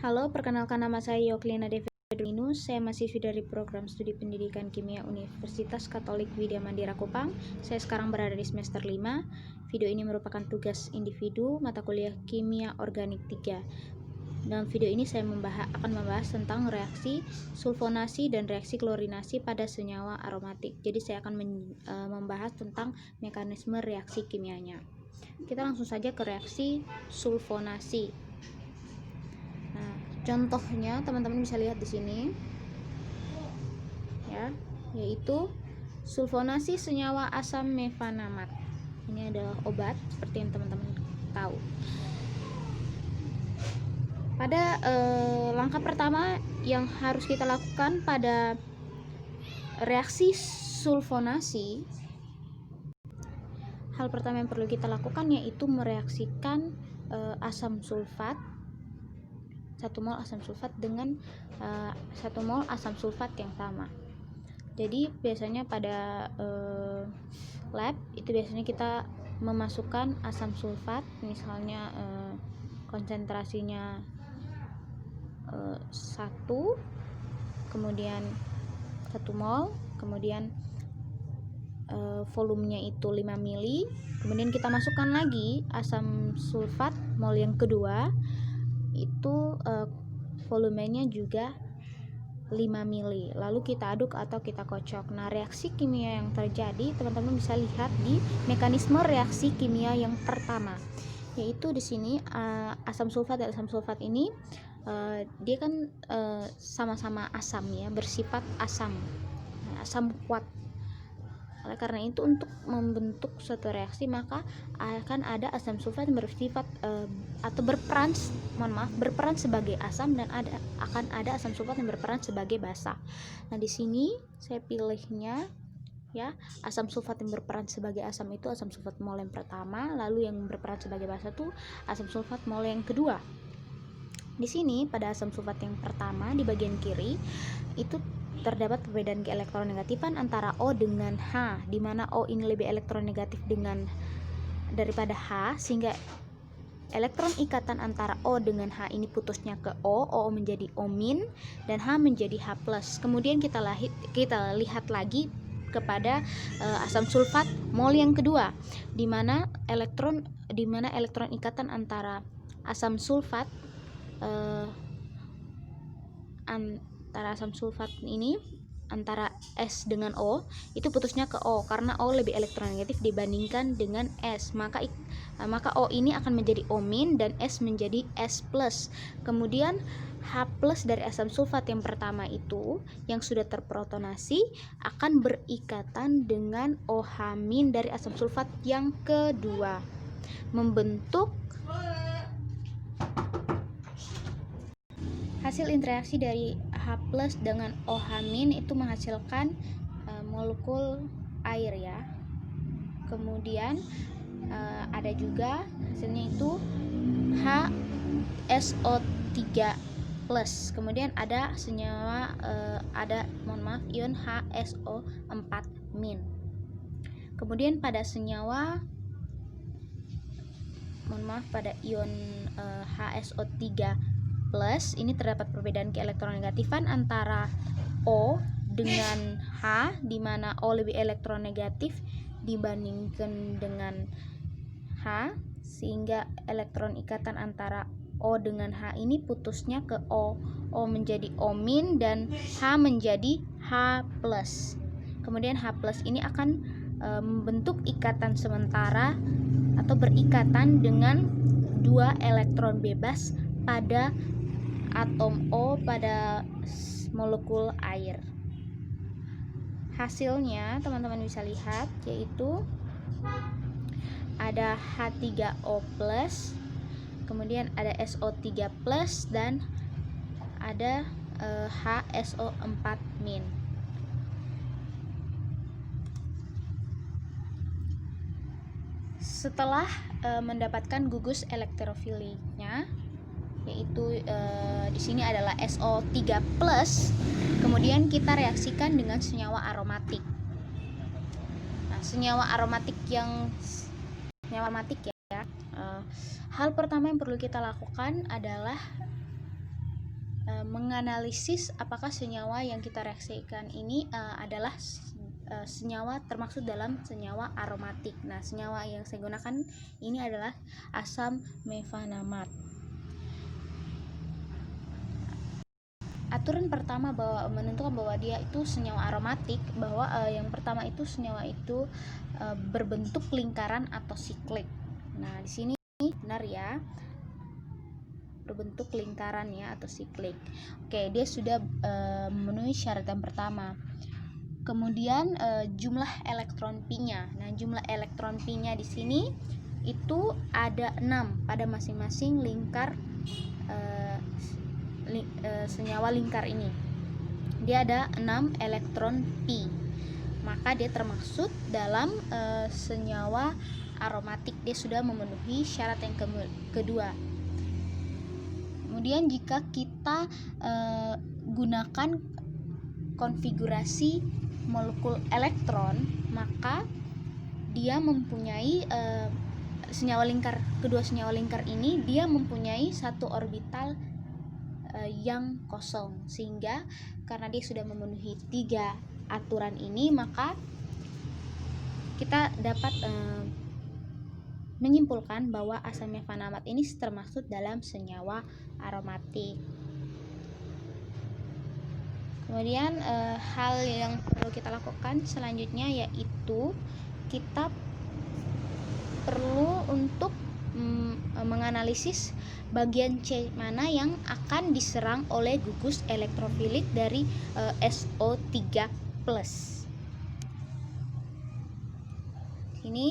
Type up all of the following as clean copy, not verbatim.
Halo, perkenalkan nama saya Yoklina Devinus. Saya mahasiswi dari program studi pendidikan kimia Universitas Katolik Widya Mandira Kupang. Saya sekarang berada di semester 5. Video ini merupakan tugas individu mata kuliah Kimia Organik 3. Dalam video ini saya akan membahas tentang reaksi sulfonasi dan reaksi klorinasi pada senyawa aromatik. Jadi saya akan membahas tentang mekanisme reaksi kimianya. Kita langsung saja ke reaksi sulfonasi. Nah, contohnya teman-teman bisa lihat di sini, ya, yaitu sulfonasi senyawa asam mefanamat. Ini adalah obat seperti yang teman-teman tahu. Pada langkah pertama yang harus kita lakukan pada reaksi sulfonasi, hal pertama yang perlu kita lakukan yaitu mereaksikan asam sulfat 1 mol asam sulfat dengan 1 mol asam sulfat yang sama. Jadi biasanya pada lab itu biasanya kita memasukkan asam sulfat, misalnya konsentrasinya 1, kemudian 1 mol, kemudian volumenya itu 5 mili, kemudian kita masukkan lagi asam sulfat mol yang kedua, itu volumenya juga 5 mili, lalu kita aduk atau kita kocok. Nah, reaksi kimia yang terjadi teman-teman bisa lihat di mekanisme reaksi kimia yang pertama, yaitu di sini asam sulfat dan asam sulfat ini dia kan sama-sama asam, ya, bersifat asam, asam kuat. Oleh karena itu, untuk membentuk suatu reaksi maka akan ada asam sulfat yang bersifat atau berperan sebagai asam, dan akan ada asam sulfat yang berperan sebagai basa. Nah, di sini saya pilihnya, ya, asam sulfat yang berperan sebagai asam itu asam sulfat mol yang pertama, lalu yang berperan sebagai basa itu asam sulfat mol yang kedua. Di sini pada asam sulfat yang pertama di bagian kiri itu terdapat perbedaan keelektronegatifan antara O dengan H, di mana O ini lebih elektronegatif daripada H, sehingga elektron ikatan antara O dengan H ini putusnya ke O menjadi O-, dan H menjadi H+. Kemudian kita lihat lagi kepada asam sulfat mol yang kedua, di mana elektron ikatan antara asam sulfat ini antara S dengan O itu putusnya ke O, karena O lebih elektronegatif dibandingkan dengan S, maka O ini akan menjadi O- dan S menjadi S+. Kemudian H+ dari asam sulfat yang pertama itu yang sudah terprotonasi akan berikatan dengan OH- dari asam sulfat yang kedua, membentuk hasil interaksi dari H+ dengan OH- itu menghasilkan molekul air, ya. Kemudian ada juga hasilnya itu HSO3+. Kemudian ada senyawa ion HSO4-. Kemudian pada ion HSO3+ ini terdapat perbedaan keelektronegatifan antara O dengan H, di mana O lebih elektronegatif dibandingkan dengan H, sehingga elektron ikatan antara O dengan H ini putusnya ke O menjadi O- dan H menjadi H+. Kemudian H+ ini akan membentuk ikatan sementara atau berikatan dengan 2 elektron bebas pada atom O pada molekul air. Hasilnya teman-teman bisa lihat, yaitu ada H3O+, kemudian ada SO3+, dan ada HSO4-. Setelah mendapatkan gugus elektrofiliknya, yaitu di sini adalah SO3+, kemudian kita reaksikan dengan senyawa aromatik. Nah, senyawa aromatik ya. Hal pertama yang perlu kita lakukan adalah menganalisis apakah senyawa yang kita reaksikan ini adalah senyawa termaksud dalam senyawa aromatik. Nah, senyawa yang saya gunakan ini adalah asam mefanamat. Aturan pertama bahwa menentukan bahwa dia itu senyawa aromatik, bahwa yang pertama itu senyawa itu berbentuk lingkaran atau siklik. Nah, di sini benar ya, berbentuk lingkaran ya atau siklik. Oke, dia sudah memenuhi syarat yang pertama. Kemudian jumlah elektron pi-nya. Nah, jumlah elektron pi-nya di sini itu ada 6 pada masing-masing lingkar senyawa lingkar ini. Dia ada 6 elektron pi. Maka dia termasuk dalam senyawa aromatik. Dia sudah memenuhi syarat yang kedua. Kemudian jika kita gunakan konfigurasi molekul elektron, maka dia mempunyai kedua senyawa lingkar ini dia mempunyai satu orbital yang kosong, sehingga karena dia sudah memenuhi 3 aturan ini, maka kita dapat menyimpulkan bahwa asam mefanamat ini termasuk dalam senyawa aromatik. Kemudian hal yang perlu kita lakukan selanjutnya yaitu kita perlu untuk menganalisis bagian C mana yang akan diserang oleh gugus elektrofilik dari SO3+. Ini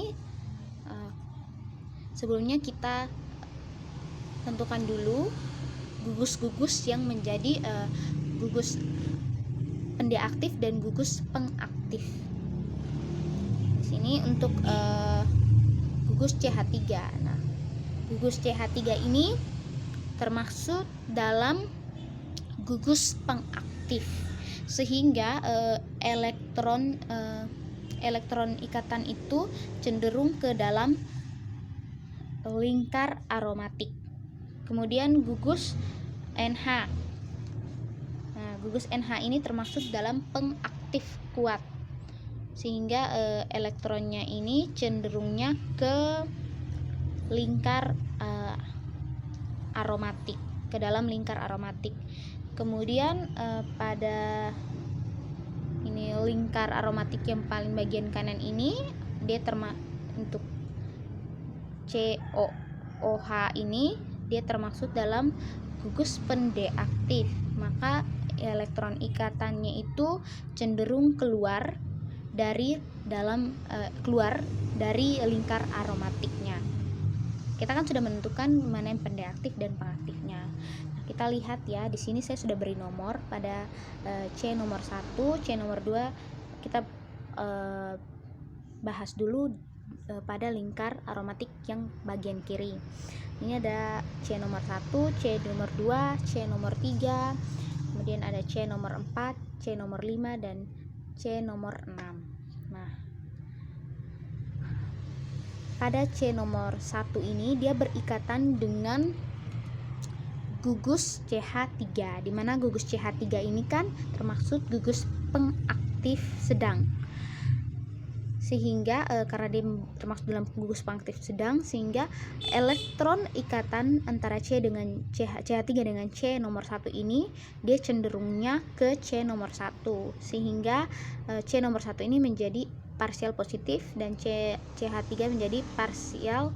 sebelumnya kita tentukan dulu gugus-gugus yang menjadi gugus pendeaktif dan gugus pengaktif. Di sini untuk gugus CH3. Nah, gugus CH3 ini termasuk dalam gugus pengaktif, sehingga elektron ikatan itu cenderung ke dalam lingkar aromatik. Kemudian gugus NH. Nah, gugus NH ini termasuk dalam pengaktif kuat, sehingga elektronnya ini cenderungnya ke lingkar aromatik, ke dalam lingkar aromatik. Kemudian pada ini lingkar aromatik yang paling bagian kanan ini dia untuk COOH ini dia termasuk dalam gugus pendeaktif, maka elektron ikatannya itu cenderung keluar dari lingkar aromatiknya. Kita kan sudah menentukan mana yang pendeaktif dan pengaktifnya. Nah, kita lihat ya, di sini saya sudah beri nomor pada C nomor 1, C nomor 2 kita bahas dulu pada lingkar aromatik yang bagian kiri. Ini ada C nomor 1, C nomor 2, C nomor 3, kemudian ada C nomor 4, C nomor 5, dan C nomor 6. Nah, pada C nomor 1 ini dia berikatan dengan gugus CH3, di mana gugus CH3 ini kan termasuk gugus pengaktif sedang. Sehingga karena dia termasuk dalam gugus pengaktif sedang, sehingga elektron ikatan antara CH3 dengan C nomor 1 ini dia cenderungnya ke C nomor 1, sehingga C nomor 1 ini menjadi parsial positif dan CH3 menjadi parsial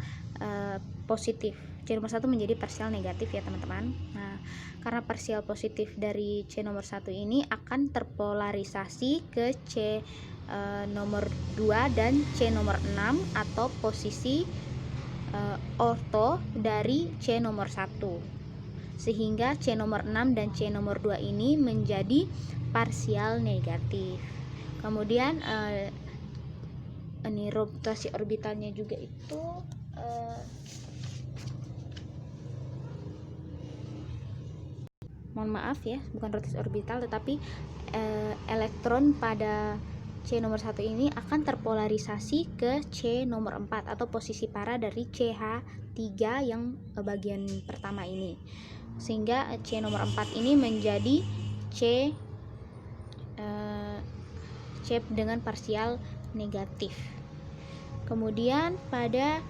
positif. C nomor 1 menjadi parsial negatif ya teman-teman. Nah, karena parsial positif dari C nomor 1 ini akan terpolarisasi ke C nomor 2 dan C nomor 6 atau posisi orto dari C nomor 1, sehingga C nomor 6 dan C nomor 2 ini menjadi parsial negatif. Kemudian ini rotasi orbitalnya juga itu mohon maaf ya, bukan rotasi orbital tetapi elektron pada C nomor 1 ini akan terpolarisasi ke C nomor 4 atau posisi para dari CH3 yang bagian pertama ini. sehingga C nomor 4 ini menjadi C dengan parsial negatif. Kemudian pada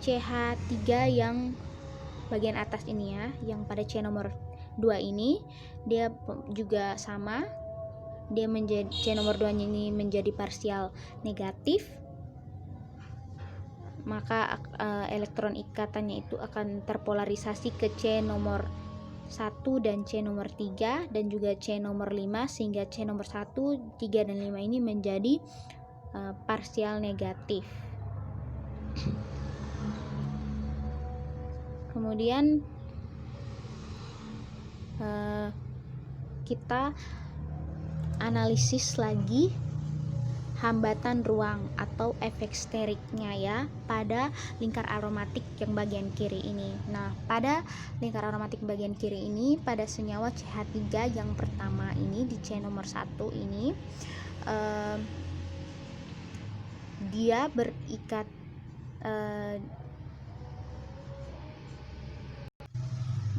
CH3 yang bagian atas ini ya, yang pada C nomor 2 ini dia juga sama, dia menjadi C nomor 2 ini menjadi parsial negatif, maka elektron ikatannya itu akan terpolarisasi ke C nomor 1 dan C nomor 3 dan juga C nomor 5, sehingga C nomor 1, 3 dan 5 ini menjadi parsial negatif. Kemudian kita analisis lagi hambatan ruang atau efek steriknya ya pada lingkar aromatik yang bagian kiri ini. Nah, pada lingkar aromatik bagian kiri ini, pada senyawa CH3 yang pertama ini di C nomor 1 ini dia berikat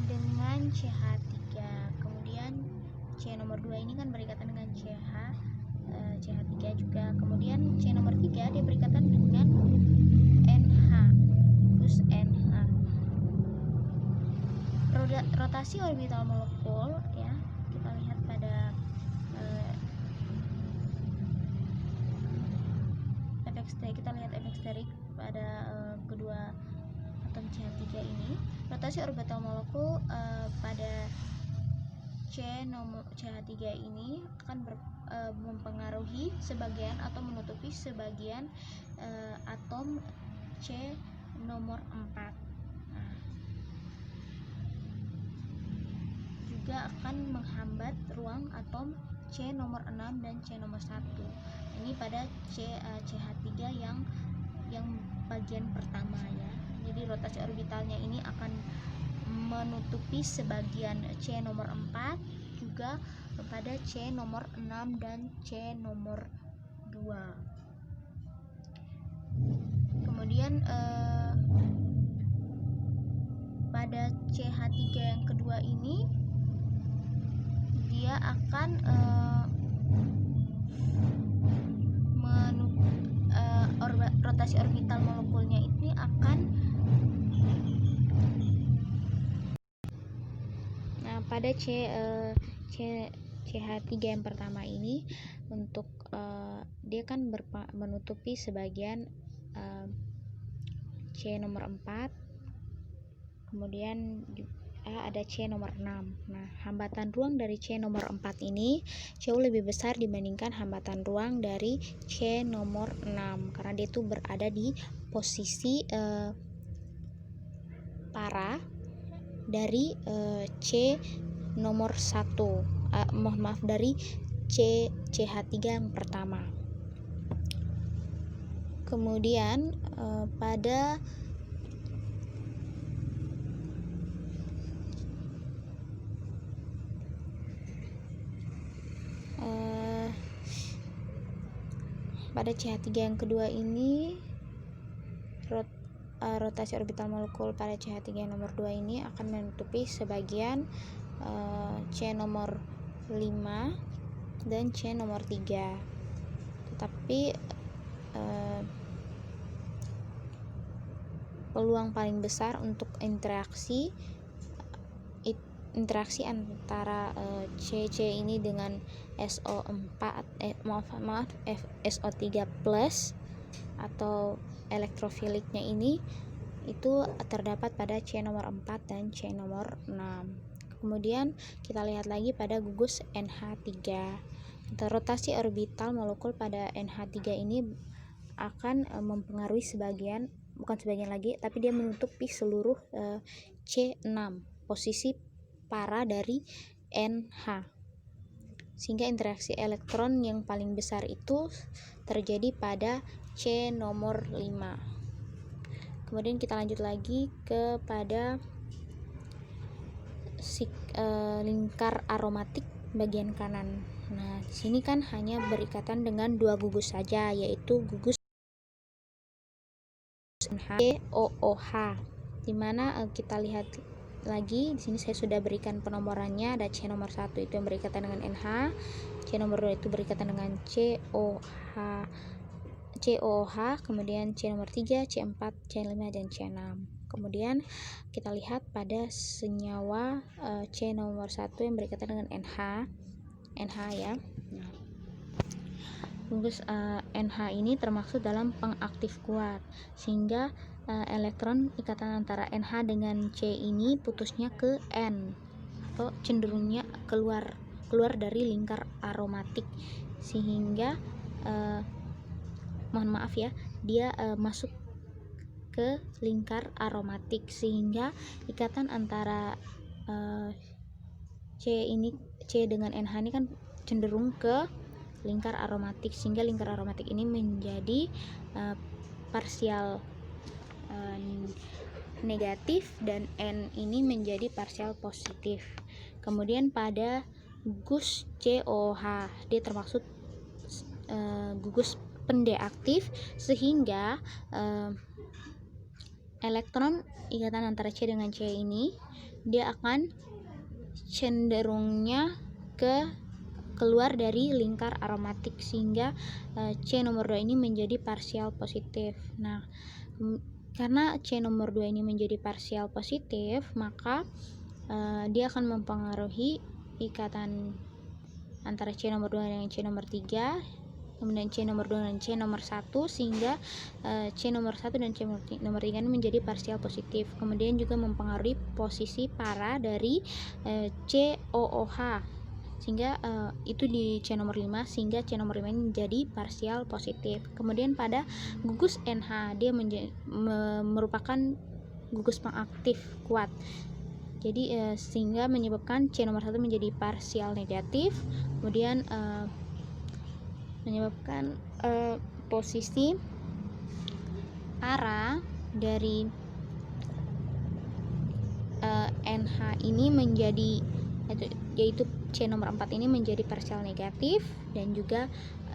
dengan CH3. Kemudian C nomor 2 ini kan berikatan dengan CH3 juga. Kemudian C nomor 3 dia berikatan dengan NH plus NH. Rotasi orbital molekul ya, kita lihat pada efek sterik pada kedua atom CH3 ini. Rotasi orbital molekul pada CH3 ini akan mempengaruhi sebagian atau menutupi sebagian atom C nomor 4. Juga akan menghambat ruang atom C nomor 6 dan C nomor 1. Ini pada CH3 yang bagian pertama ya. Jadi rotasi orbitalnya ini akan menutupi sebagian C nomor 4, juga pada C nomor 6 dan C nomor 2. Kemudian pada CH3 yang kedua ini dia akan rotasi orbital molekulnya ini akan pada CH3 yang pertama ini untuk dia kan menutupi sebagian C nomor 4, kemudian ada C nomor 6. Nah, hambatan ruang dari C nomor 4 ini jauh lebih besar dibandingkan hambatan ruang dari C nomor 6 karena dia itu berada di posisi para dari C nomor 1, dari CH3 yang pertama. Kemudian pada CH3 yang kedua ini rotasi orbital molekul pada CH3 nomor 2 ini akan menutupi sebagian C nomor 5 dan C nomor 3. Tetapi peluang paling besar untuk interaksi antara CC ini dengan SO4 SO3 plus atau elektrofiliknya ini itu terdapat pada C nomor 4 dan C nomor 6. Kemudian kita lihat lagi pada gugus NH3. Rotasi orbital molekul pada NH3 ini akan mempengaruhi bukan sebagian lagi, tapi dia menutupi seluruh C6, posisi para dari NH, sehingga interaksi elektron yang paling besar itu terjadi pada C nomor 5. Kemudian kita lanjut lagi kepada lingkar aromatik bagian kanan. Nah, di sini kan hanya berikatan dengan 2 gugus saja, yaitu gugus NH OOH, dimana kita lihat lagi, di sini saya sudah berikan penomorannya. Ada C nomor 1 itu yang berikatan dengan NH, C nomor 2 itu berikatan dengan COOH, kemudian C nomor 3, C4, C5 dan C6. Kemudian kita lihat pada senyawa C nomor 1 yang berikatan dengan NH ya. Nah, gugus NH ini termasuk dalam pengaktif kuat, sehingga elektron ikatan antara NH dengan C ini putusnya ke N atau cenderungnya keluar dari lingkar aromatik, sehingga mohon maaf ya, dia masuk ke lingkar aromatik, sehingga ikatan antara C dengan NH ini kan cenderung ke lingkar aromatik, sehingga lingkar aromatik ini menjadi parsial negatif dan N ini menjadi parsial positif. Kemudian pada gugus COH, dia termasuk gugus pendeaktif, sehingga elektron ikatan antara C dengan C ini dia akan cenderungnya keluar dari lingkar aromatik, sehingga C nomor 2 ini menjadi parsial positif. Nah, karena C nomor 2 ini menjadi parsial positif, maka dia akan mempengaruhi ikatan antara C nomor 2 dengan C nomor 3, kemudian C nomor 2 dan C nomor 1, sehingga C nomor 1 dan C nomor 3 ini menjadi parsial positif. Kemudian juga mempengaruhi posisi para dari COOH, sehingga itu di C nomor 5, sehingga C nomor 5 ini menjadi parsial positif. Kemudian pada gugus NH, dia merupakan gugus pengaktif kuat, jadi sehingga menyebabkan C nomor 1 menjadi parsial negatif, kemudian menyebabkan posisi para dari NH ini menjadi, yaitu C nomor 4 ini menjadi parsial negatif, dan juga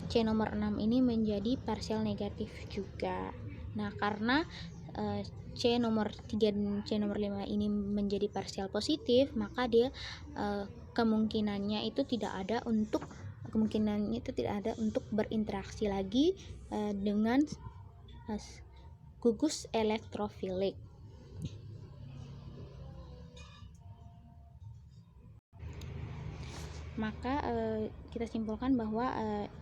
C nomor 6 ini menjadi parsial negatif juga. Nah, karena C nomor 3 dan C nomor 5 ini menjadi parsial positif, maka dia kemungkinannya itu tidak ada untuk berinteraksi lagi dengan gugus elektrofilik. Maka kita simpulkan bahwa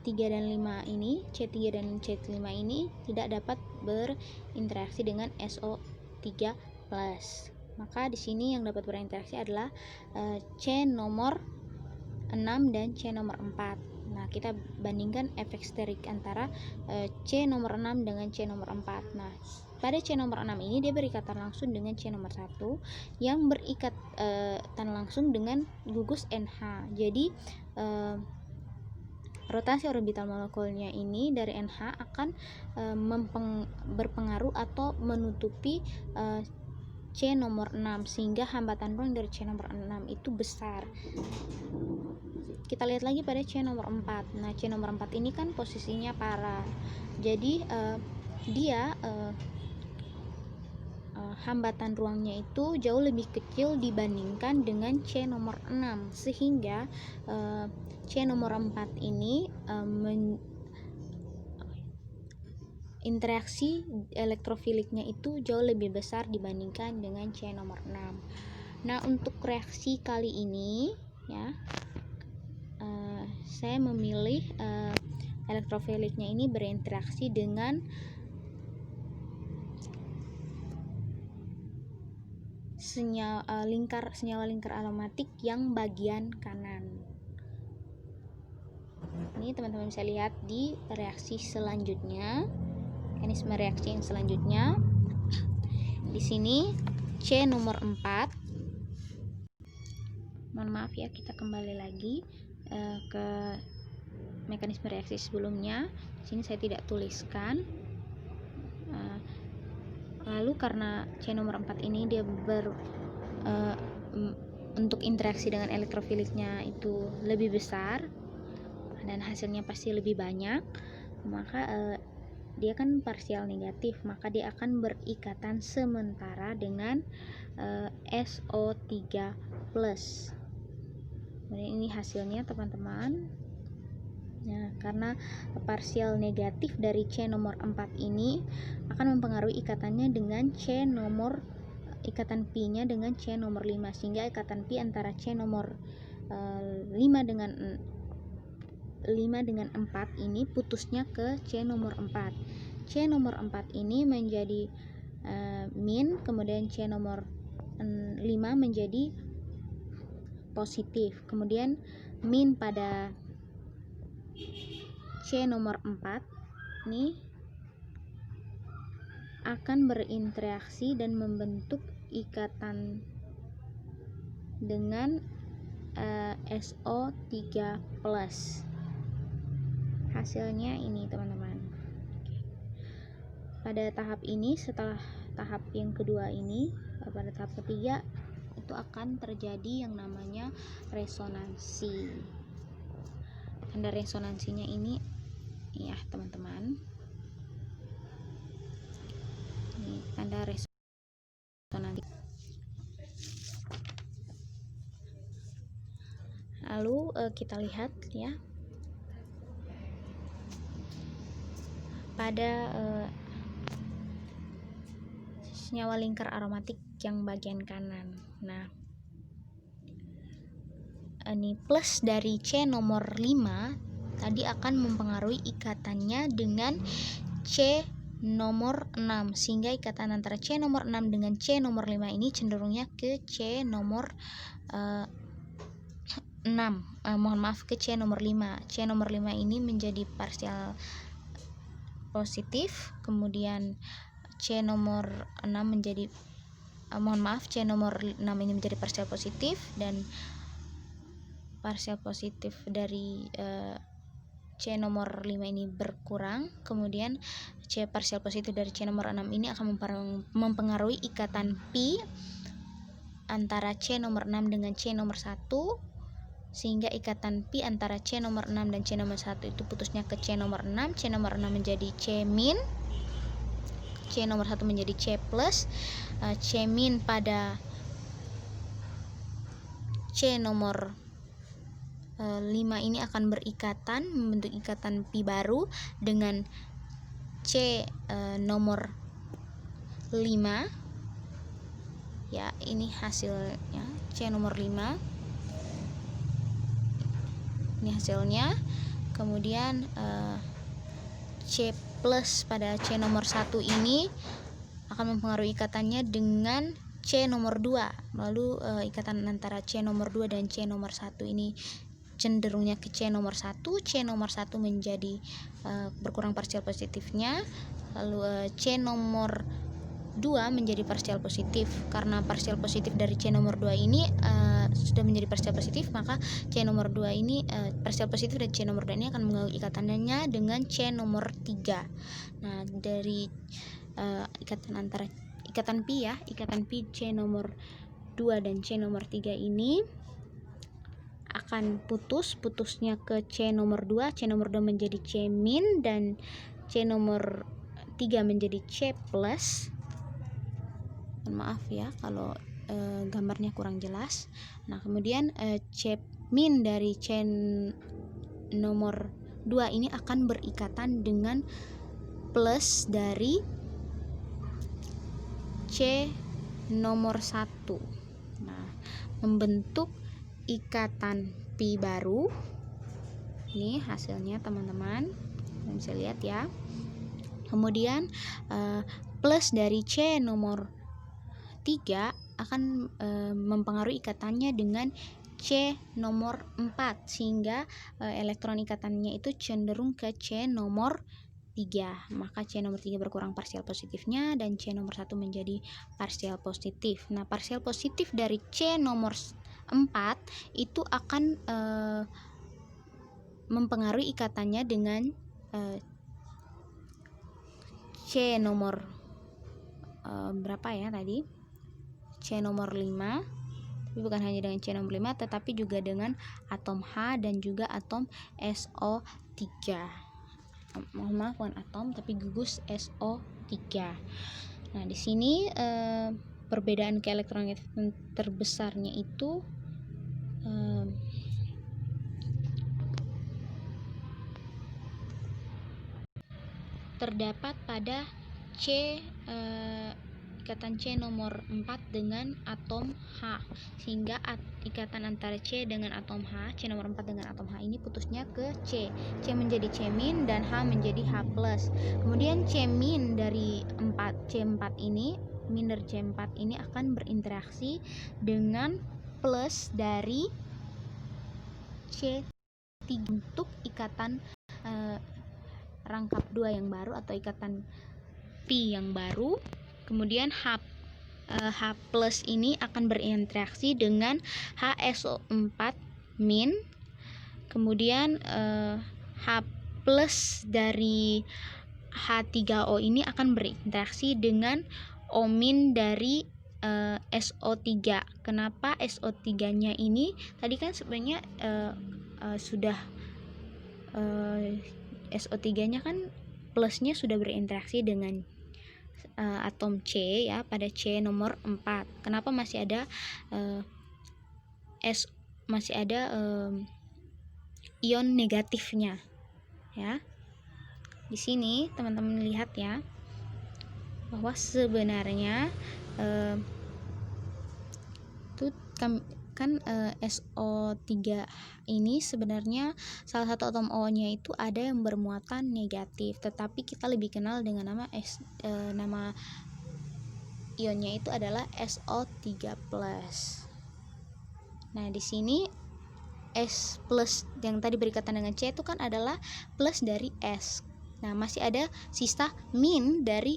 3 dan 5 ini, C3 dan C5 ini tidak dapat berinteraksi dengan SO3+. Maka di sini yang dapat berinteraksi adalah C nomor 6 dan C nomor 4. Nah, kita bandingkan efek sterik antara C nomor 6 dengan C nomor 4. Nah, pada C nomor 6 ini dia berikatan langsung dengan C nomor 1 yang berikatan langsung dengan gugus NH. Jadi rotasi orbital molekulnya ini dari NH akan berpengaruh atau menutupi C nomor 6, sehingga hambatan ruang dari C nomor 6 itu besar. Kita lihat lagi pada C nomor 4. Nah, C nomor 4 ini kan posisinya para. Jadi dia hambatan ruangnya itu jauh lebih kecil dibandingkan dengan C nomor 6, sehingga C nomor 4 ini interaksi elektrofiliknya itu jauh lebih besar dibandingkan dengan C nomor 6. Nah, untuk reaksi kali ini ya, saya memilih elektrofiliknya ini berinteraksi dengan senyawa lingkar aromatik yang bagian kanan. Ini teman-teman bisa lihat di reaksi selanjutnya, mekanisme reaksi yang selanjutnya. Di sini C nomor 4. Mohon maaf ya, kita kembali lagi ke mekanisme reaksi sebelumnya. Di sini saya tidak tuliskan. Lalu karena C nomor 4 ini dia untuk interaksi dengan elektrofiliknya itu lebih besar dan hasilnya pasti lebih banyak, maka dia kan parsial negatif, maka dia akan berikatan sementara dengan SO3+. Kemudian ini hasilnya teman-teman. Nah, karena parsial negatif dari C nomor 4 ini akan mempengaruhi ikatannya dengan ikatan pi-nya dengan C nomor 5, sehingga ikatan pi antara C nomor 5 dengan 4 ini putusnya ke C nomor 4. C nomor 4 ini menjadi min, kemudian C nomor 5 menjadi positif. Kemudian min pada C nomor 4 ini akan berinteraksi dan membentuk ikatan dengan SO3+. Hasilnya ini teman-teman. Pada tahap ini, setelah tahap yang kedua ini, pada tahap ketiga itu akan terjadi yang namanya resonansi. Tanda resonansinya ini ya teman-teman, ini tanda resonansi. Lalu kita lihat ya, pada senyawa lingkar aromatik yang bagian kanan. Nah, ini plus dari C nomor 5 tadi akan mempengaruhi ikatannya dengan C nomor 6, sehingga ikatan antara C nomor 6 dengan C nomor 5 ini cenderungnya ke C nomor 6. Ke C nomor 5. C nomor 5 ini menjadi parsial positif, kemudian C nomor 6 menjadi C nomor 6 ini menjadi parsial positif, dan parsial positif dari C nomor 5 ini berkurang. Kemudian parsial positif dari C nomor 6 ini akan mempengaruhi ikatan pi antara C nomor 6 dengan C nomor 1, sehingga ikatan pi antara C nomor 6 dan C nomor 1 itu putusnya ke C nomor 6. C nomor 6 menjadi C min, C nomor 1 menjadi C plus. C min pada C nomor 5 ini akan berikatan, membentuk ikatan pi baru dengan C nomor 5 ya. Ini hasilnya C nomor 5, ini hasilnya. Kemudian C plus pada C nomor 1 ini akan mempengaruhi ikatannya dengan C nomor 2. Lalu ikatan antara C nomor 2 dan C nomor 1 ini cenderungnya ke C nomor 1. C nomor 1 menjadi berkurang parsial positifnya. Lalu C nomor 2 menjadi parsial positif. Karena parsial positif dari C nomor 2 ini sudah menjadi parsial positif, maka C nomor 2 ini parsial positif dari C nomor 2 ini akan mengganggu ikatannya dengan C nomor 3. Nah, dari ikatan pi C nomor 2 dan C nomor 3 ini akan putusnya ke C nomor 2. C nomor 2 menjadi C min dan C nomor 3 menjadi C plus. Maaf ya kalau gambarnya kurang jelas. Nah, kemudian C min dari C nomor 2 ini akan berikatan dengan plus dari C nomor 1. Nah, membentuk ikatan pi baru. Ini hasilnya teman-teman, kalian bisa lihat ya. Kemudian plus dari C nomor 3 akan mempengaruhi ikatannya dengan C nomor 4, sehingga elektron ikatannya itu cenderung ke C nomor 3. Maka C nomor 3 berkurang parsial positifnya dan C nomor 1 menjadi parsial positif. Nah, parsial positif dari C nomor 4 itu akan mempengaruhi ikatannya dengan C nomor berapa ya tadi? C nomor 5. Tapi bukan hanya dengan C nomor 5, tetapi juga dengan atom H dan juga atom SO3. Mohon maaf, bukan atom tapi gugus SO3. Nah, di sini perbedaan keelektronegativan terbesarnya itu terdapat pada ikatan C nomor 4 dengan atom H, sehingga ikatan antara C dengan atom H, C nomor 4 dengan atom H ini putusnya ke C. C menjadi C- dan H menjadi H+. Kemudian C- dari C4 ini, min dari C4 ini akan berinteraksi dengan plus dari C3 untuk ikatan rangkap 2 yang baru atau ikatan pi yang baru. Kemudian H+ ini akan berinteraksi dengan HSO4-, kemudian H+ dari H3O ini akan berinteraksi dengan O- dari SO3. Kenapa SO3-nya ini? Tadi kan sebenarnya sudah SO3-nya kan plusnya sudah berinteraksi dengan atom C ya pada C nomor 4. Kenapa masih ada ion negatifnya ya? Di sini teman-teman lihat ya bahwa sebenarnya SO3 ini sebenarnya salah satu atom O-nya itu ada yang bermuatan negatif, tetapi kita lebih kenal dengan nama ionnya itu adalah SO3+. Nah, di sini S+ yang tadi berikatan dengan C itu kan adalah plus dari S. Nah, masih ada sisa min dari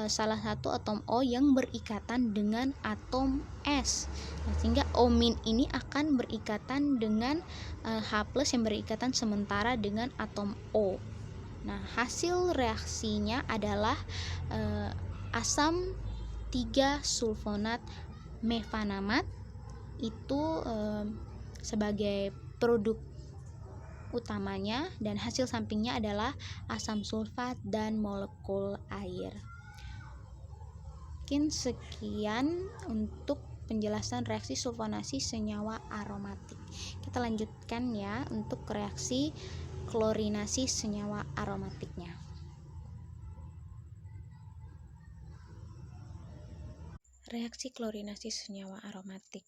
salah satu atom O yang berikatan dengan atom S. Nah, sehingga O- ini akan berikatan dengan H+ yang berikatan sementara dengan atom O. Nah, hasil reaksinya adalah asam 3 sulfonat mefanamat itu sebagai produk utamanya, dan hasil sampingnya adalah asam sulfat dan molekul air. Mungkin sekian untuk penjelasan reaksi sulfonasi senyawa aromatik. Kita lanjutkan ya untuk reaksi klorinasi senyawa aromatiknya. Reaksi klorinasi senyawa aromatik.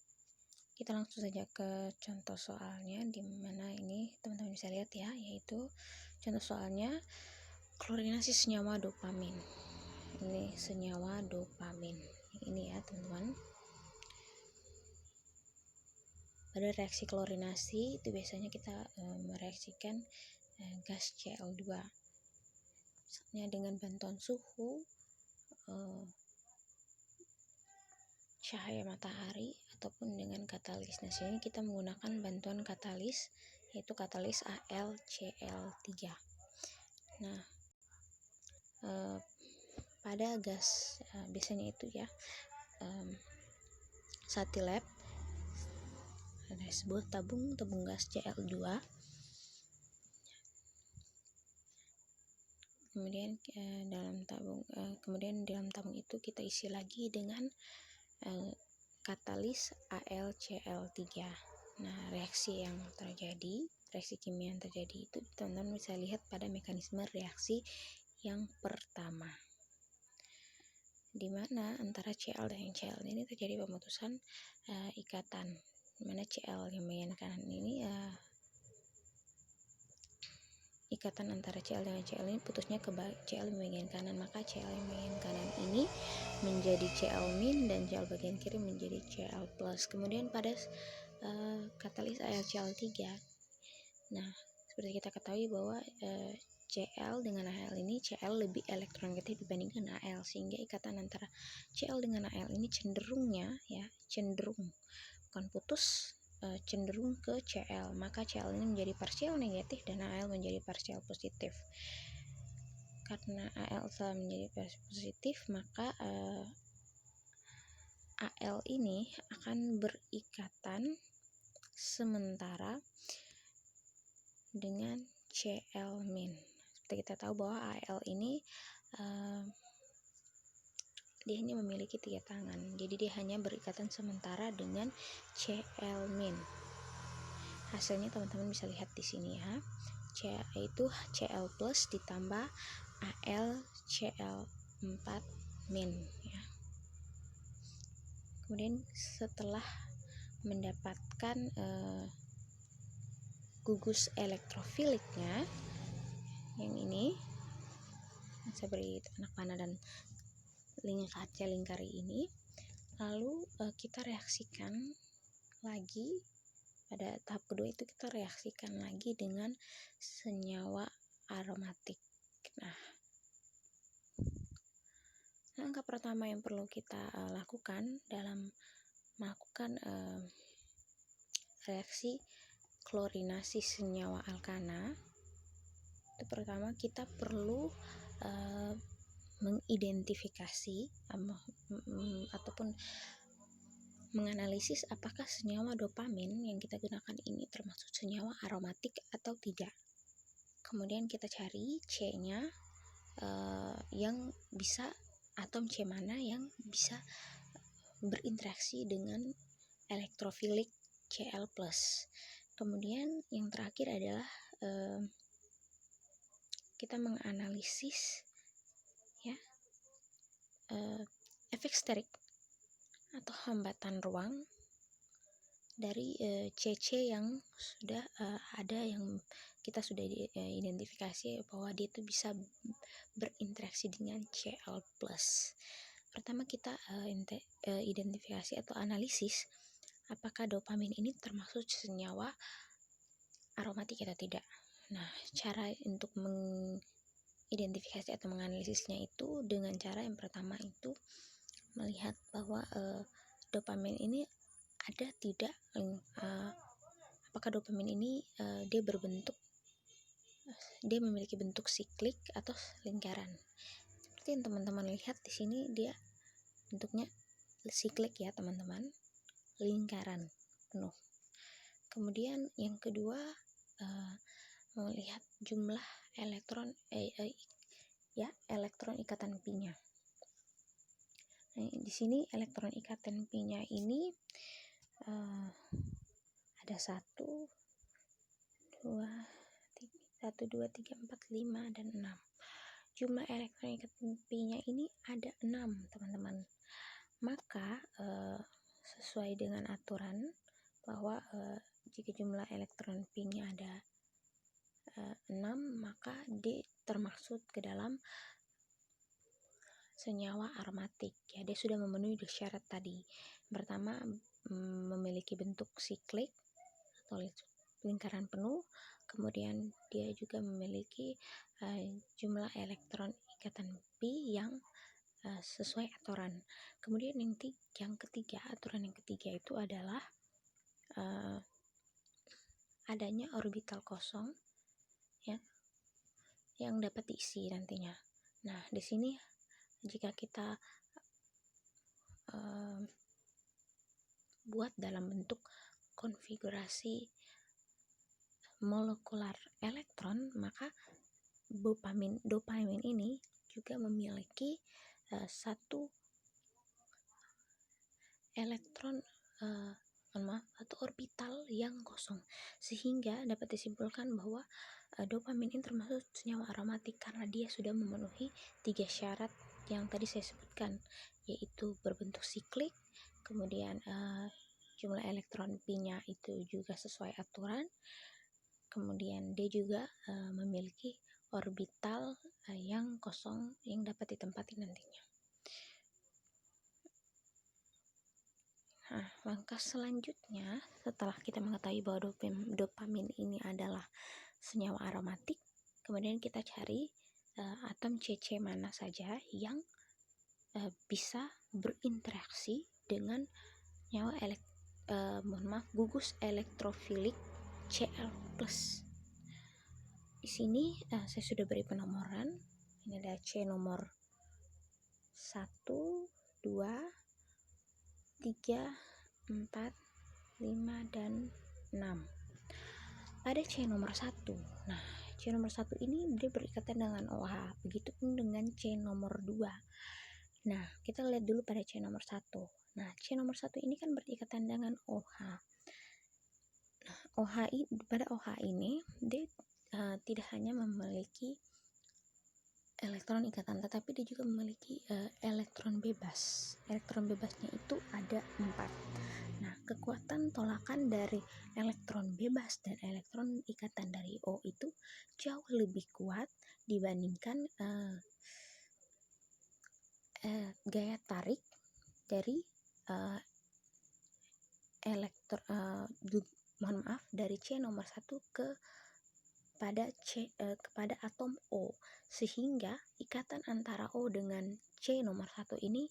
Kita langsung saja ke contoh soalnya, di mana ini teman-teman bisa lihat ya, yaitu contoh soalnya klorinasi senyawa dopamin. Ini senyawa dopamin. Ini ya, teman-teman. Pada reaksi klorinasi itu biasanya kita mereaksikan gas Cl2. Misalnya dengan bantuan suhu, cahaya matahari, ataupun dengan katalis. Nah, sini kita menggunakan bantuan katalis, yaitu katalis AlCl3. Nah, pada gas biasanya itu ya Satilab ada sebuah tabung gas Cl2. Kemudian dalam tabung itu kita isi lagi dengan katalis AlCl3. Nah, reaksi kimia yang terjadi itu teman-teman bisa lihat pada mekanisme reaksi yang pertama, di mana antara Cl dan Cl ini terjadi pemutusan ikatan, di mana Cl yang bagian kanan ini ikatan antara Cl dengan Cl ini putusnya ke Cl yang bagian kanan, maka Cl yang bagian kanan ini menjadi Cl- dan Cl bagian kiri menjadi Cl+. Kemudian pada katalis AlCl3, nah seperti kita ketahui bahwa Cl dengan Al ini Cl lebih elektronegatif dibandingkan Al, sehingga ikatan antara Cl dengan Al ini cenderung bukan putus, cenderung ke Cl, maka Cl ini menjadi parsial negatif dan Al menjadi parsial positif. Karena Al telah menjadi parsial positif, maka Al ini akan berikatan sementara dengan Cl-. Seperti kita tahu bahwa Al ini dia hanya memiliki 3 tangan. Jadi dia hanya berikatan sementara dengan Cl-. Hasilnya teman-teman bisa lihat di sini ya. Yaitu Cl+ ditambah AlCl4- ya. Kemudian setelah mendapatkan gugus elektrofiliknya yang ini, saya beri anak panah dan kaca lingkari ini, lalu kita reaksikan lagi pada tahap kedua, itu kita reaksikan lagi dengan senyawa aromatik. Nah, langkah pertama yang perlu kita lakukan dalam melakukan reaksi klorinasi senyawa alkana, itu pertama kita perlu mengidentifikasi ataupun menganalisis apakah senyawa dopamin yang kita gunakan ini termasuk senyawa aromatik atau tidak. Kemudian kita cari C-nya yang bisa, atom C mana yang bisa berinteraksi dengan elektrofilik Cl+. Kemudian yang terakhir adalah kita menganalisis ya efek sterik atau hambatan ruang dari CC yang sudah ada, yang kita sudah identifikasi bahwa dia itu bisa berinteraksi dengan Cl+. Pertama kita identifikasi atau analisis apakah dopamin ini termasuk senyawa aromatik atau tidak. Nah, cara untuk mengidentifikasi atau menganalisisnya itu dengan cara yang pertama itu melihat bahwa dopamin ini ada tidak, apakah dopamin ini dia memiliki bentuk siklik atau lingkaran. Seperti yang teman-teman lihat di sini, dia bentuknya siklik ya teman-teman, lingkaran penuh. Kemudian yang kedua melihat jumlah elektron elektron ikatan pi-nya. Nah, di sini elektron ikatan pi-nya ini ada 1, 2, 3, 4, 5 dan 6. Jumlah elektron ikatan pi-nya ini ada 6, teman-teman. Maka sesuai dengan aturan bahwa jika jumlah elektron pi-nya ada 6, maka D termasuk ke dalam senyawa aromatik ya. Dia sudah memenuhi syarat tadi. Pertama, memiliki bentuk siklik atau lingkaran penuh, kemudian dia juga memiliki jumlah elektron ikatan pi yang sesuai aturan. Kemudian aturan yang ketiga itu adalah adanya orbital kosong ya yang dapat diisi nantinya. Nah, di sini jika kita buat dalam bentuk konfigurasi molekular elektron, maka dopamin ini juga memiliki satu elektron atau orbital yang kosong, sehingga dapat disimpulkan bahwa dopamin ini termasuk senyawa aromatik karena dia sudah memenuhi 3 syarat yang tadi saya sebutkan, yaitu berbentuk siklik, kemudian jumlah elektron pi-nya itu juga sesuai aturan, kemudian dia juga memiliki orbital yang kosong yang dapat ditempati nantinya. Nah, langkah selanjutnya setelah kita mengetahui bahwa dopamin ini adalah senyawa aromatik, kemudian kita cari atom CC mana saja yang bisa berinteraksi dengan senyawa gugus elektrofilik Cl+. Di sini saya sudah beri penomoran. Ini ada C nomor 1, 2, 3, 4, 5 dan 6. Ada C nomor 1. Nah, C nomor 1 ini dia berikatan dengan OH. Begitupun dengan C nomor 2. Nah, kita lihat dulu pada C nomor 1. Nah, C nomor 1 ini kan berikatan dengan OH. Nah, pada OH ini dia tidak hanya memiliki elektron ikatan, tetapi dia juga memiliki elektron bebas. Elektron bebasnya itu ada 4. Nah, kekuatan tolakan dari elektron bebas dan elektron ikatan dari O itu jauh lebih kuat dibandingkan gaya tarik dari dari C nomor 1 kepada atom O, sehingga ikatan antara O dengan C nomor 1 ini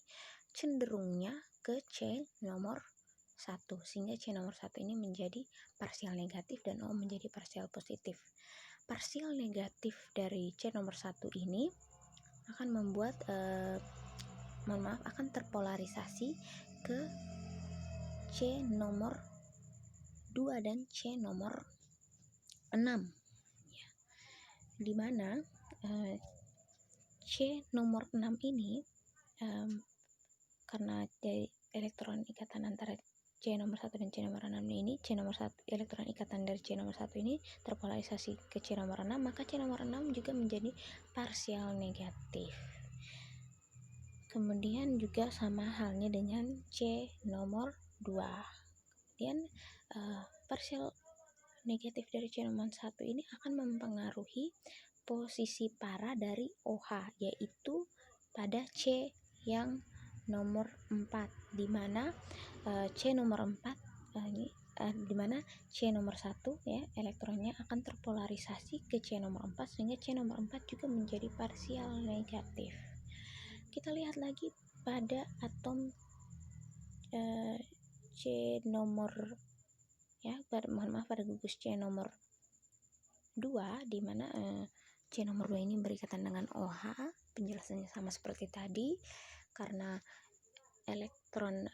cenderungnya ke C nomor 1, sehingga C nomor 1 ini menjadi parsial negatif dan O menjadi parsial positif. Parsial negatif dari C nomor 1 ini akan membuat akan terpolarisasi ke C nomor 2 dan C nomor 6 ya. Dimana C nomor 6 ini karena dari elektron ikatan antara C nomor 1 dan C nomor 6 ini, C nomor 1 elektron ikatan dari C nomor 1 ini terpolarisasi ke C nomor 6, maka C nomor 6 juga menjadi parsial negatif. Kemudian juga sama halnya dengan C nomor 2. Kemudian parsial negatif dari C nomor 1 ini akan mempengaruhi posisi para dari OH, yaitu pada C yang nomor 4, di mana C nomor 4 di mana C nomor 1 ya, elektronnya akan terpolarisasi ke C nomor 4, sehingga C nomor 4 juga menjadi parsial negatif. Kita lihat lagi pada atom C nomor pada gugus C nomor 2, di mana C nomor 2 ini berikatan dengan OH. Penjelasannya sama seperti tadi, karena elektron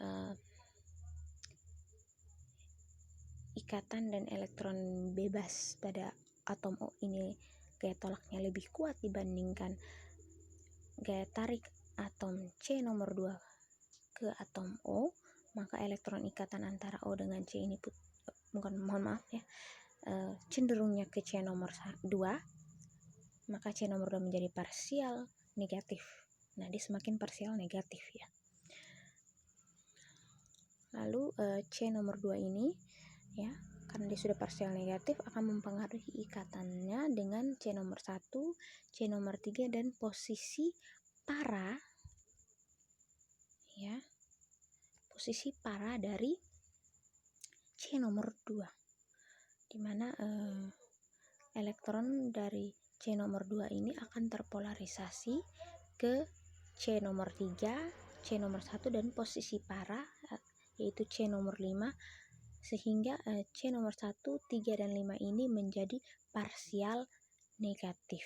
ikatan dan elektron bebas pada atom O ini gaya tolaknya lebih kuat dibandingkan gaya tarik atom C nomor 2 ke atom O, maka elektron ikatan antara O dengan C ini cenderungnya ke C nomor 2, maka C nomor 2 menjadi parsial negatif. Nah, dia semakin parsial negatif ya. Lalu C nomor 2 ini ya, karena dia sudah parsial negatif, akan mempengaruhi ikatannya dengan C nomor 1, C nomor 3 dan posisi para ya, posisi para dari C nomor 2, dimana elektron dari C nomor 2 ini akan terpolarisasi ke C nomor 3, C nomor 1 dan posisi para yaitu C nomor 5, sehingga C nomor 1, 3 dan 5 ini menjadi parsial negatif.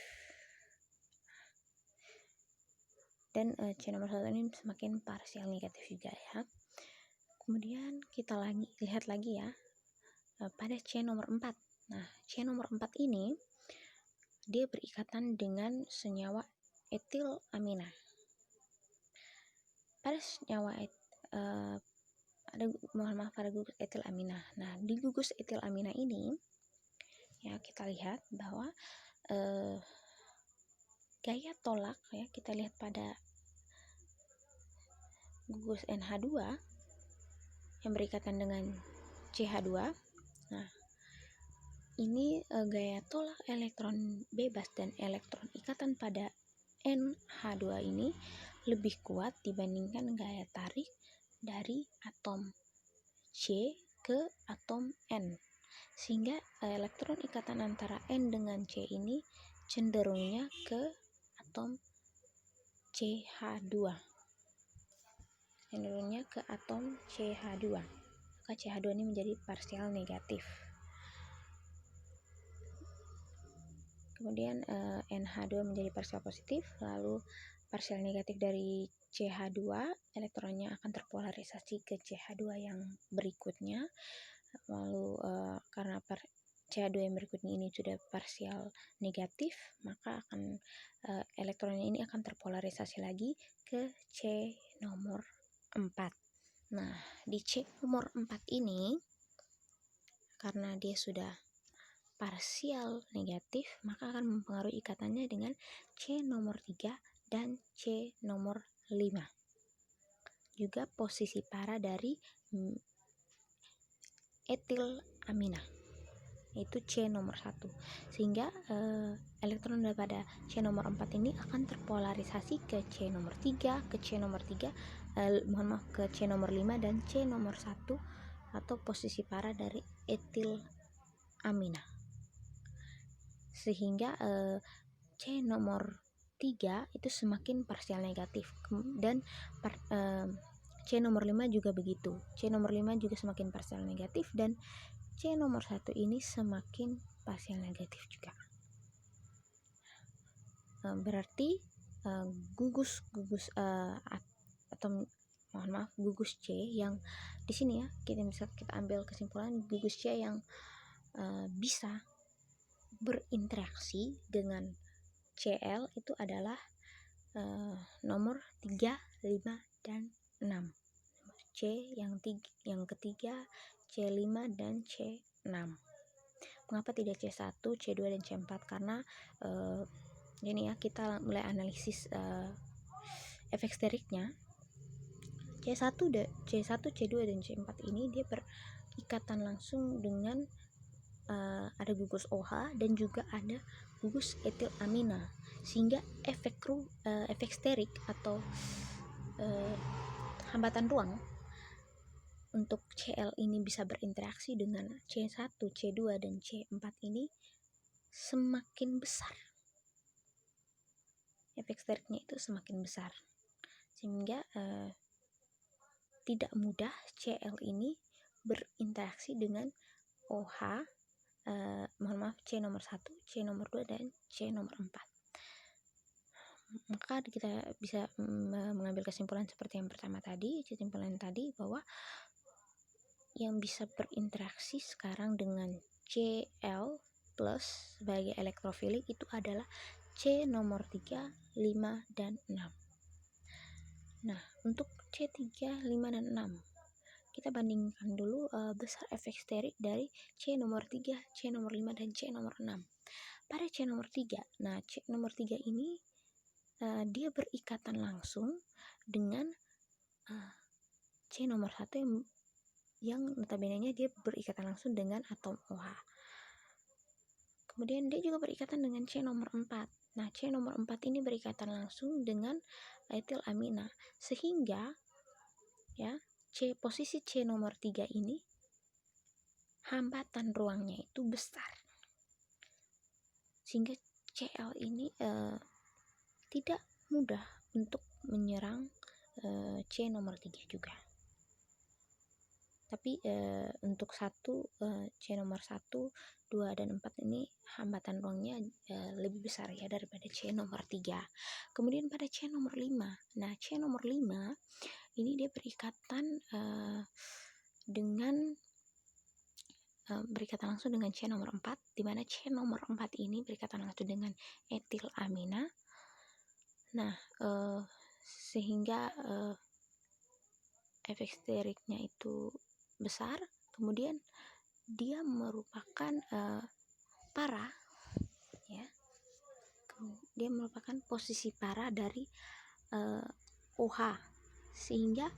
Dan C nomor 1 ini semakin parsial negatif juga ya. Kemudian kita lihat lagi ya pada C nomor 4. Nah, C nomor 4 ini dia berikatan dengan senyawa etil amina. Pada senyawa pada gugus etil amina. Nah, di gugus etil amina ini ya, kita lihat bahwa gaya tolak ya, kita lihat pada gugus NH2 yang berikatan dengan CH2. Nah, ini gaya tolak elektron bebas dan elektron ikatan pada NH2 ini lebih kuat dibandingkan gaya tarik dari atom C ke atom N, sehingga elektron ikatan antara N dengan C ini cenderungnya ke atom CH2, maka CH2 ini menjadi parsial negatif. Kemudian NH2 menjadi parsial positif, lalu parsial negatif dari CH2, elektronnya akan terpolarisasi ke CH2 yang berikutnya. Lalu karena Ca2 yang berikutnya ini sudah parsial negatif, maka akan elektronnya ini akan terpolarisasi lagi ke C nomor 4. Nah, di C nomor 4 ini karena dia sudah parsial negatif, maka akan mempengaruhi ikatannya dengan C nomor 3 dan C nomor 5. Juga posisi para dari etil amina, yaitu C nomor 1, sehingga elektron daripada C nomor 4 ini akan terpolarisasi ke C nomor 3, ke C nomor 3, ke C nomor 5 dan C nomor 1 atau posisi para dari etil amina, sehingga C nomor 3 itu semakin parsial negatif, dan C nomor 5 juga begitu. C nomor 5 juga semakin parsial negatif, dan C nomor 1 ini semakin parsial negatif juga. Berarti gugus C yang di sini ya, kita ambil kesimpulan gugus C yang bisa berinteraksi dengan Cl itu adalah nomor 3, 5 dan 6. C yang ketiga, C5 dan C6. Mengapa tidak C1, C2 dan C4? Karena ini ya, kita mulai analisis efek steriknya. C1, C2 dan C4 ini dia berikatan langsung dengan ada gugus OH dan juga ada gugus etil amina, sehingga efek sterik atau hambatan ruang untuk Cl ini bisa berinteraksi dengan C1, C2 dan C4 ini semakin besar. Efek steriknya itu semakin besar, sehingga tidak mudah Cl ini berinteraksi dengan OH, C nomor 1, C nomor 2 dan C nomor 4. Maka kita bisa mengambil kesimpulan seperti yang pertama tadi, kesimpulan tadi bahwa yang bisa berinteraksi sekarang dengan Cl plus sebagai elektrofilik itu adalah C nomor 3, 5 dan 6. Nah, untuk C3, 5 dan 6 kita bandingkan dulu besar efek sterik dari C nomor 3, C nomor 5 dan C nomor 6. Pada C nomor 3, nah C nomor 3 ini dia berikatan langsung dengan C nomor 1 yang notabene-nya dia berikatan langsung dengan atom OH. Kemudian dia juga berikatan dengan C nomor 4. Nah, C nomor 4 ini berikatan langsung dengan etil amina, sehingga ya, posisi C nomor 3 ini hambatan ruangnya itu besar, sehingga Cl ini tidak mudah untuk menyerang C nomor 3 juga. Tapi untuk C nomor 1, 2 dan 4 ini hambatan ruangnya lebih besar ya daripada C nomor 3. Kemudian pada C nomor 5. Nah, C nomor 5 ini dia berikatan langsung dengan C nomor 4, di mana C nomor 4 ini berikatan langsung dengan etil amina. Nah, sehingga efek steriknya itu besar. Kemudian dia merupakan para ya. Dia merupakan posisi para dari OH, sehingga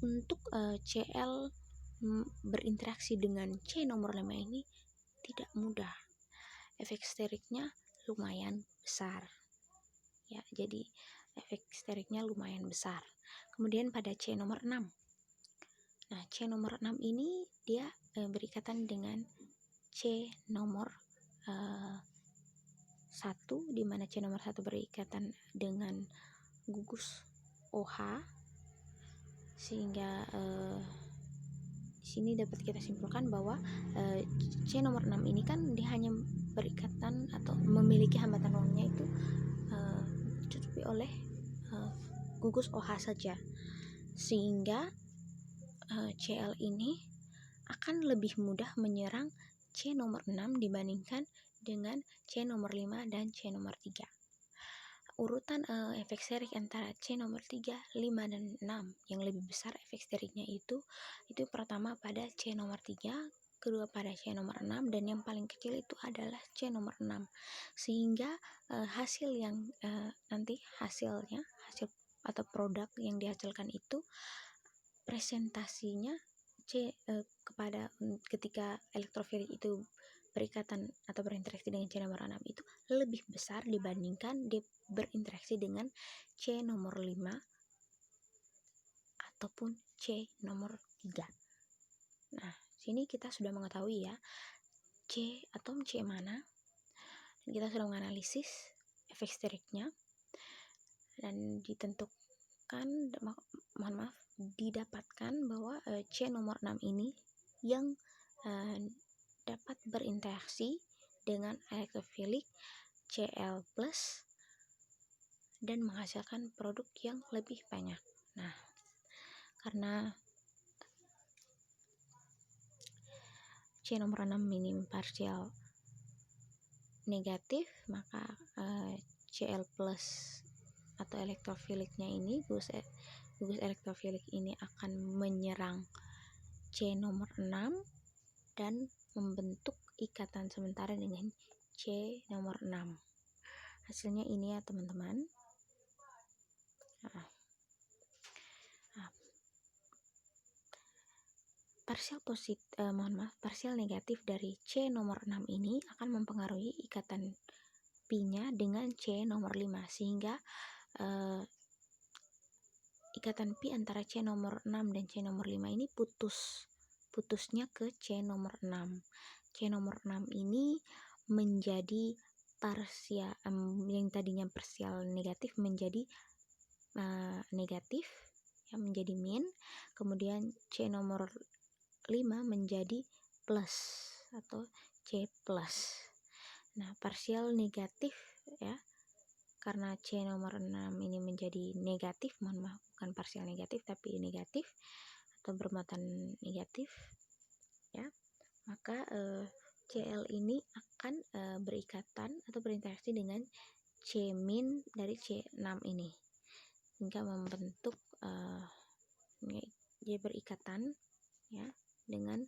untuk Cl berinteraksi dengan C nomor 5 ini tidak mudah. Efek steriknya lumayan besar. Ya, jadi efek steriknya lumayan besar. Kemudian pada C nomor 6. Nah, C nomor 6 ini dia berikatan dengan C nomor 1, di mana C nomor 1 berikatan dengan gugus OH, sehingga di sini dapat kita simpulkan bahwa C nomor 6 ini kan dia hanya berikatan atau memiliki hambatan ruangnya itu ditutupi oleh gugus OH saja, sehingga Cl ini akan lebih mudah menyerang C nomor 6 dibandingkan dengan C nomor 5 dan C nomor 3. Urutan efek sterik antara C nomor 3, 5, dan 6 yang lebih besar efek steriknya itu pertama pada C nomor 3, kedua pada C nomor 6, dan yang paling kecil itu adalah C nomor 6. Sehingga hasil yang nanti hasil atau produk yang dihasilkan itu presentasinya kepada ketika elektrofilik itu berikatan atau berinteraksi dengan C nomor 6 itu lebih besar dibandingkan dia berinteraksi dengan C nomor 5 ataupun C nomor 3. Nah, sini kita sudah mengetahui ya atom C mana. Kita sudah menganalisis efek steriknya dan didapatkan bahwa C nomor 6 ini yang dapat berinteraksi dengan elektrofilik Cl+ dan menghasilkan produk yang lebih banyak. Nah, karena C nomor 6 ini parsial negatif, maka Cl+ atau elektrofiliknya ini, gugus elektrofilik ini akan menyerang C nomor 6 dan membentuk ikatan sementara dengan C nomor 6. Hasilnya ini ya teman-teman. Parsial negatif dari C nomor 6 ini akan mempengaruhi ikatan pi-nya dengan C nomor 5, sehingga ikatan pi antara C nomor 6 dan C nomor 5 ini putusnya ke C nomor 6. C nomor 6 ini menjadi parsial yang tadinya parsial negatif menjadi negatif, ya, menjadi min. Kemudian C nomor 5 menjadi plus atau C+. Nah, parsial negatif ya, karena C nomor 6 ini menjadi negatif, bukan parsial negatif tapi negatif atau bermuatan negatif ya, maka Cl ini akan berikatan atau berinteraksi dengan C- dari C6 ini hingga membentuk dia berikatan ya dengan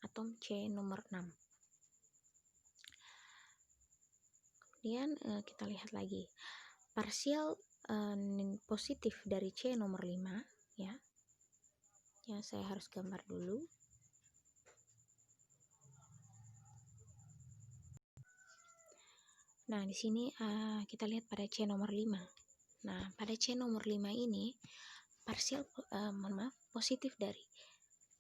atom C nomor 6. Kemudian kita lihat lagi parsial positif dari C nomor 5 ya. Ya, saya harus gambar dulu. Nah, di sini kita lihat pada C nomor 5. Nah, pada C nomor 5 ini parsial positif dari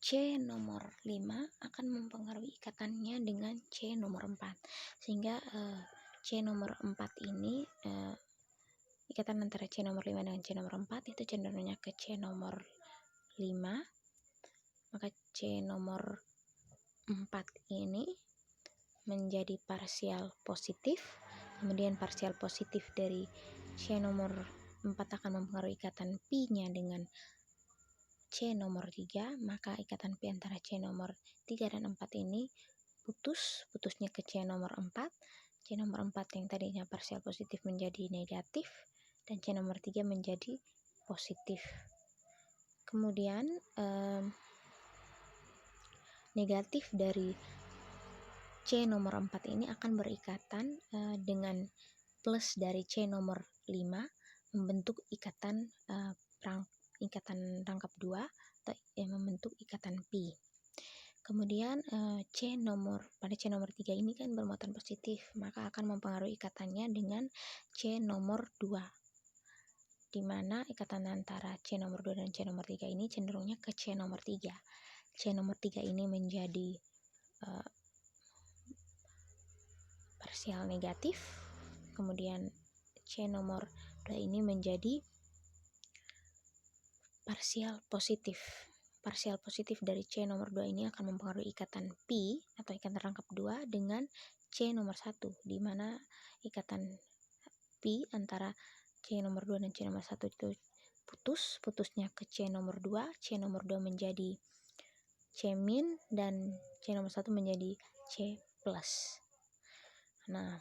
C nomor 5 akan mempengaruhi ikatannya dengan C nomor 4. Sehingga C nomor 4 ini ikatan antara C nomor 5 dengan C nomor 4 itu cenderungnya ke C nomor 5. Maka C nomor 4 ini menjadi parsial positif. Kemudian parsial positif dari C nomor 4 akan mempengaruhi ikatan pi-nya dengan C nomor 3, maka ikatan pi antara C nomor 3 dan 4 ini putusnya ke C nomor 4. C nomor 4 yang tadinya parsial positif menjadi negatif dan C nomor 3 menjadi positif. Kemudian negatif dari C nomor 4 ini akan berikatan dengan plus dari C nomor 5 membentuk ikatan rangkap 2 atau membentuk ikatan pi. Kemudian pada C nomor 3 ini kan bermuatan positif, maka akan mempengaruhi ikatannya dengan C nomor 2, di mana ikatan antara C nomor 2 dan C nomor 3 ini cenderungnya ke C nomor 3. C nomor 3 ini menjadi parsial negatif, kemudian C nomor 2 ini menjadi parsial positif. Parsial positif dari C nomor 2 ini akan mempengaruhi ikatan pi atau ikatan rangkap 2 dengan C nomor 1, di mana ikatan pi antara C nomor 2 dan C nomor 1 itu putusnya ke C nomor 2, C nomor 2 menjadi C min, dan C nomor 1 menjadi C plus. Nah,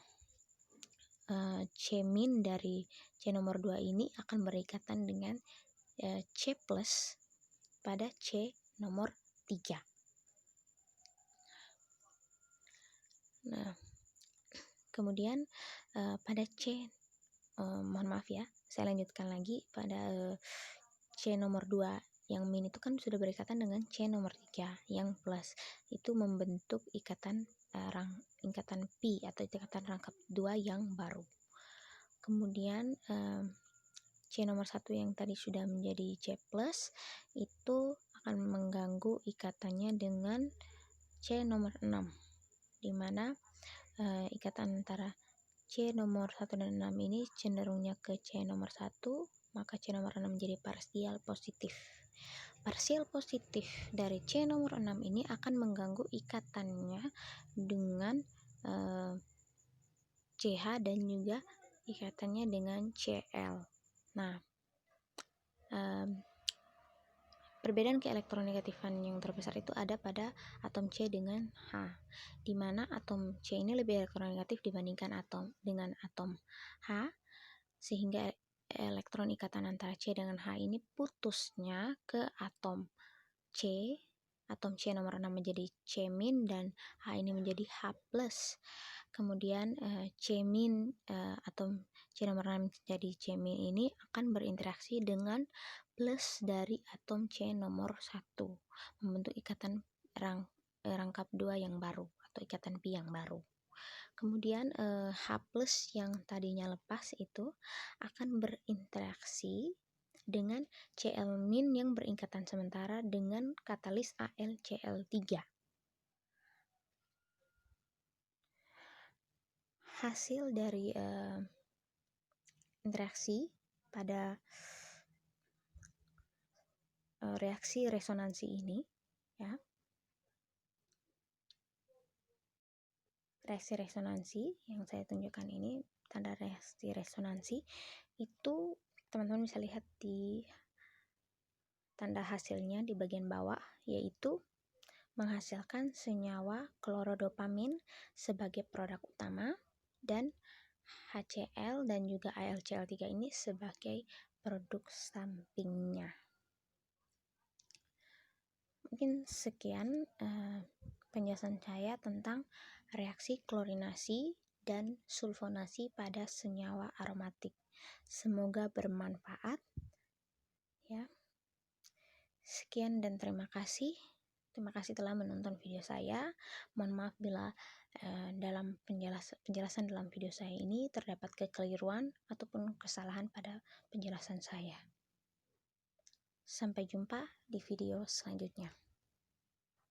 C min dari C nomor 2 ini akan berikatan dengan C plus pada C nomor 3. Nah, kemudian pada mohon maaf ya, saya lanjutkan lagi pada C nomor 2 yang min itu kan sudah berikatan dengan C nomor 3 yang plus, itu membentuk ikatan pi atau ikatan rangkap 2 yang baru. Kemudian C nomor 1 yang tadi sudah menjadi C plus itu akan mengganggu ikatannya dengan C nomor 6, di mana ikatan antara C nomor 1 dan 6 ini cenderungnya ke C nomor 1, maka C nomor 6 menjadi parsial positif. Parsial positif dari C nomor 6 ini akan mengganggu ikatannya dengan CH dan juga ikatannya dengan Cl. Nah, perbedaan keelektronegatifan yang terbesar itu ada pada atom C dengan H, di mana atom C ini lebih elektronegatif dibandingkan dengan atom H, sehingga elektron ikatan antara C dengan H ini putusnya ke atom C. Atom C nomor 6 menjadi C min dan H ini menjadi H plus. Kemudian C min atom C nomor 6 jadi C min ini akan berinteraksi dengan plus dari atom C nomor 1, membentuk ikatan rangkap 2 yang baru atau ikatan pi yang baru. Kemudian H plus yang tadinya lepas itu akan berinteraksi dengan Cl min yang berikatan sementara dengan katalis AlCl3. Hasil dari interaksi pada reaksi resonansi ini, ya, reaksi resonansi yang saya tunjukkan ini, tanda reaksi resonansi itu teman-teman bisa lihat di tanda hasilnya di bagian bawah, yaitu menghasilkan senyawa klorodopamin sebagai produk utama dan HCl dan juga AlCl3 ini sebagai produk sampingnya. Mungkin sekian penjelasan saya tentang reaksi klorinasi dan sulfonasi pada senyawa aromatik. Semoga bermanfaat, ya. Sekian dan terima kasih. Terima kasih telah menonton video saya. Mohon maaf bila dalam penjelasan dalam video saya ini terdapat kekeliruan ataupun kesalahan pada penjelasan saya. Sampai jumpa di video selanjutnya.